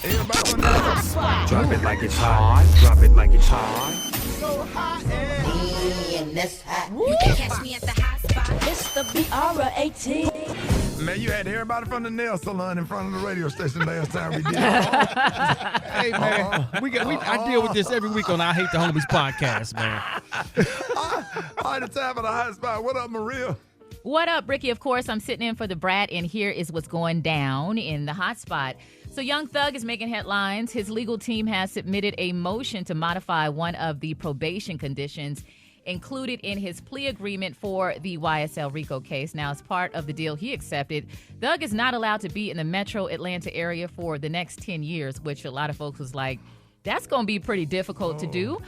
Everybody on the Drop it like it's hot. Drop it like it's hot. so hot and You can catch me at the hot spot. It's the BR18. man, you had everybody from the nail salon in front of the radio station last time we did. Hey, man, I deal with this every week on I Hate the Homies podcast, man. All the time at the hot spot. What up, Maria? What up, Rickey? Of course, I'm sitting in for the brat, and here is what's going down in the hot spot. So Young Thug is making headlines. His legal team has submitted a motion to modify one of the probation conditions included in his plea agreement for the YSL RICO case. Now, as part of the deal he accepted, Thug is not allowed to be in the metro Atlanta area for the next 10 years, which a lot of folks was like, that's going to be pretty difficult to do.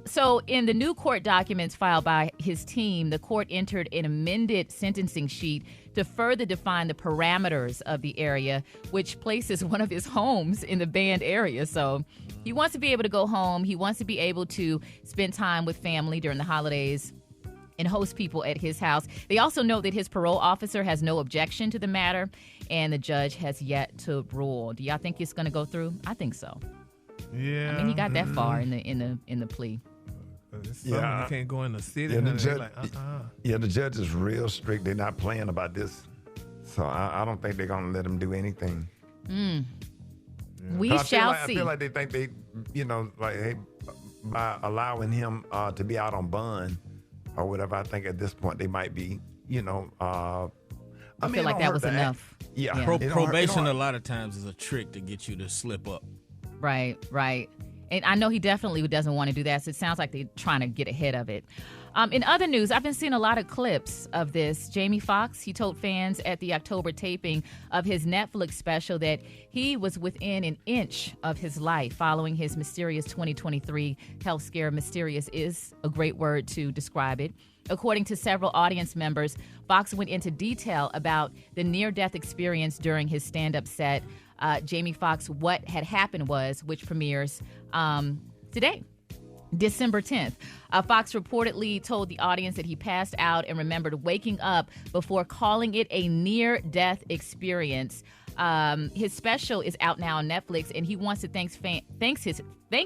So in the new court documents filed by his team, the court entered an amended sentencing sheet to further define the parameters of the area, which places one of his homes in the banned area. So he wants to be able to go home. He wants to be able to spend time with family during the holidays and host people at his house. They also note that his parole officer has no objection to the matter, and the judge has yet to rule. Do y'all think it's going to go through? I think so. Yeah. I mean, he got that far in the plea. Yeah. You can't go in the city. Yeah, And the judge is real strict. They're not playing about this. So I don't think they're going to let him do anything. We shall see. I feel like they think they, hey, by allowing him to be out on bond or whatever, I think at this point they might be, I feel like that was enough. Yeah. Probation a lot of times is a trick to get you to slip up. Right. And I know he definitely doesn't want to do that, so it sounds like they're trying to get ahead of it. In other news, I've been seeing a lot of clips of this. Jamie Foxx, he told fans at the October taping of his Netflix special that he was within an inch of his life following his mysterious 2023 health scare. Mysterious is a great word to describe it. According to several audience members, Foxx went into detail about the near-death experience during his stand-up set. Jamie Foxx, What Had Happened Was, which premieres today, December 10th. Foxx reportedly told the audience that he passed out and remembered waking up before calling it a near-death experience. His special is out now on Netflix, and he wants to thank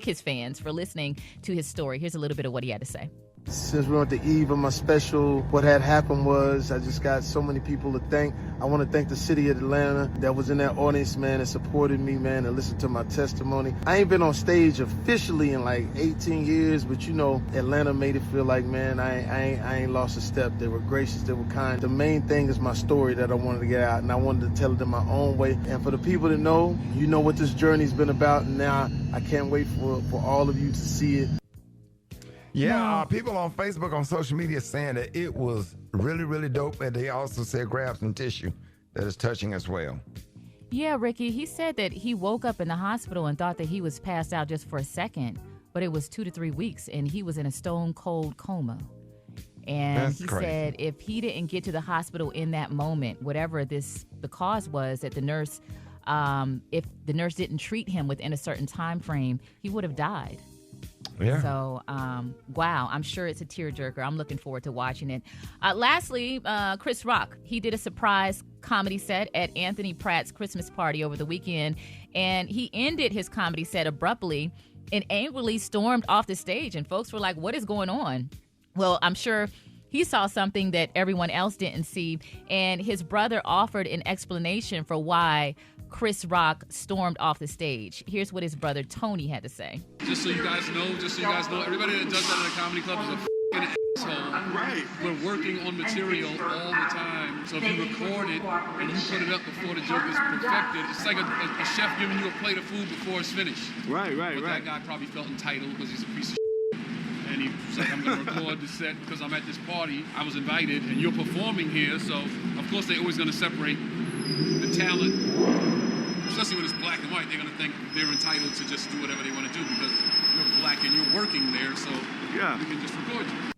his fans for listening to his story. Here's a little bit of what he had to say. Since we're on the eve of my special, what had happened was I just got so many people to thank. I want to thank the city of Atlanta that was in that audience, man, that supported me, man, and listened to my testimony. I ain't been on stage officially in like 18 years, but Atlanta made it feel like, man, I ain't lost a step. They were gracious, they were kind. The main thing is my story that I wanted to get out, and I wanted to tell it in my own way. And for the people that know, what this journey's been about, and now I can't wait for all of you to see it. Yeah, people on Facebook, on social media saying that it was really, really dope. And they also said grab some tissue that is touching as well. Yeah, Rickey, he said that he woke up in the hospital and thought that he was passed out just for a second, but it was 2 to 3 weeks, and he was in a stone cold coma. And That's he crazy. said if he didn't get to the hospital in that moment, whatever the cause was, that the nurse, if the nurse didn't treat him within a certain time frame, he would have died. Yeah. So, wow, I'm sure it's a tearjerker. I'm looking forward to watching it. Lastly, Chris Rock, he did a surprise comedy set at Anthony Pratt's Christmas party over the weekend, and he ended his comedy set abruptly and angrily stormed off the stage, and folks were like, what is going on? Well, I'm sure he saw something that everyone else didn't see, and his brother offered an explanation for why Chris Rock stormed off the stage. Here's what his brother Tony had to say. Just so you guys know, everybody that does that in a comedy club is a f***ing asshole. Right. We're working on material all the time. So if you record it and you put it up before the joke is perfected, it's like a chef giving you a plate of food before it's finished. Right. But that guy probably felt entitled because he's a piece of shit. And he was like, I'm going to record the set because I'm at this party. I was invited and you're performing here. So, of course, they're always going to separate the talent, especially when it's black and white. They're going to think they're entitled to just do whatever they want to do because you're black and you're working there, so we can just record you.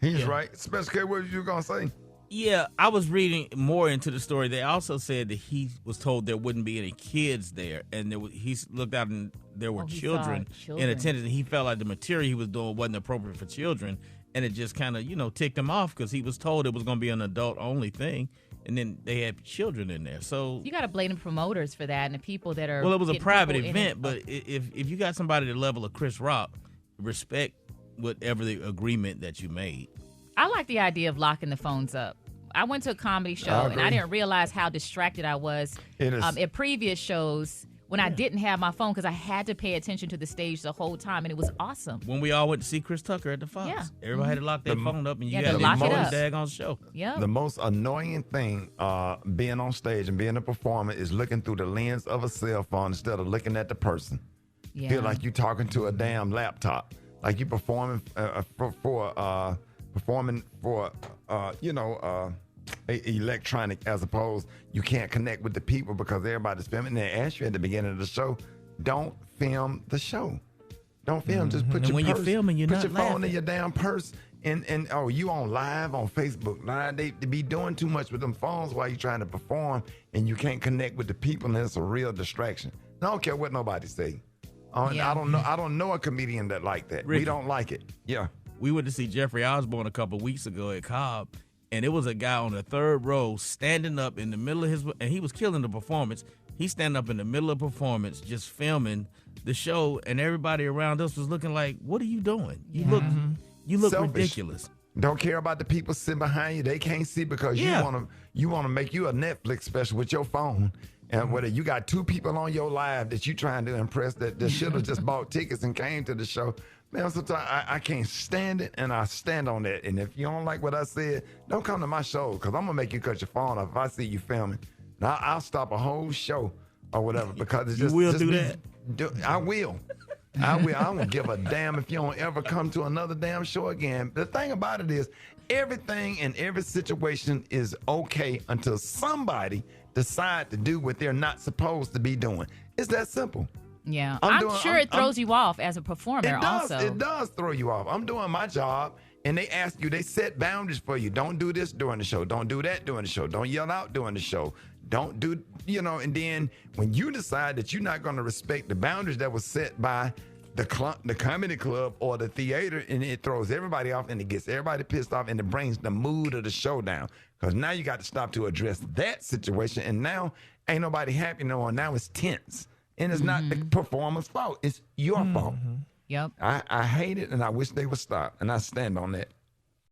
He's right. Special K, what were you going to say? Yeah, I was reading more into the story. They also said that he was told there wouldn't be any kids there, and he looked out and there were children in attendance, and he felt like the material he was doing wasn't appropriate for children, and it just kind of, ticked him off because he was told it was going to be an adult-only thing, and then they had children in there. So You got to blame the promoters for that and the people that are. well, it was a getting private people in event, it. but if you got somebody the level of Chris Rock, respect whatever the agreement that you made. I like the idea of locking the phones up. I went to a comedy show and I didn't realize how distracted I was at previous shows when I didn't have my phone because I had to pay attention to the stage the whole time, and it was awesome. When we all went to see Chris Tucker at the Fox, everybody had to lock their phone up, and you Yeah, had to lock it lock up. the daggone show. Yeah. The most annoying thing being on stage and being a performer is looking through the lens of a cell phone instead of looking at the person. Yeah. Feel like you talking to a damn laptop, like you performing electronic, as opposed you can't connect with the people because everybody's filming. They ask you at the beginning of the show, don't film the show. Don't film. Just put And your when purse, you're filming, you're put not your phone in laughing. your damn purse. And you on live on Facebook. Live, they be doing too much with them phones while you're trying to perform, and you can't connect with the people, and it's a real distraction. I don't care what nobody say. Yeah. I don't know a comedian that like that. Rickey. We don't like it. Yeah. We went to see Jeffrey Osborne a couple weeks ago at Cobb, and it was a guy on the third row standing up in the middle of and he was killing the performance. He's standing up in the middle of performance, just filming the show, and everybody around us was looking like, "What are you doing? You look Selfish. ridiculous." Don't care about the people sitting behind you. They can't see because Yeah. you wanna make you a Netflix special with your phone. And whether you got two people on your live that you trying to impress that should have just bought tickets and came to the show. Man, sometimes I can't stand it, and I stand on that. And if you don't like what I said, don't come to my show, because I'm going to make you cut your phone off if I see you filming. Now, I'll stop a whole show or whatever, because it's just... will just do be- that? I will. I don't give a damn if you don't ever come to another damn show again. The thing about it is, everything in every situation is okay until somebody decide to do what they're not supposed to be doing. It's that simple. Yeah. I'm sure it throws you off as a performer also. It does throw you off. I'm doing my job, and they ask you, they set boundaries for you. Don't do this during the show. Don't do that during the show. Don't yell out during the show. Don't do, and then when you decide that you're not going to respect the boundaries that was set by the comedy club or the theater, and it throws everybody off, and it gets everybody pissed off, and it brings the mood of the show down. Because now you got to stop to address that situation, and now ain't nobody happy no more. Now it's tense. And it's not the performer's fault. It's your fault. Yep. I hate it, and I wish they would stop. And I stand on that.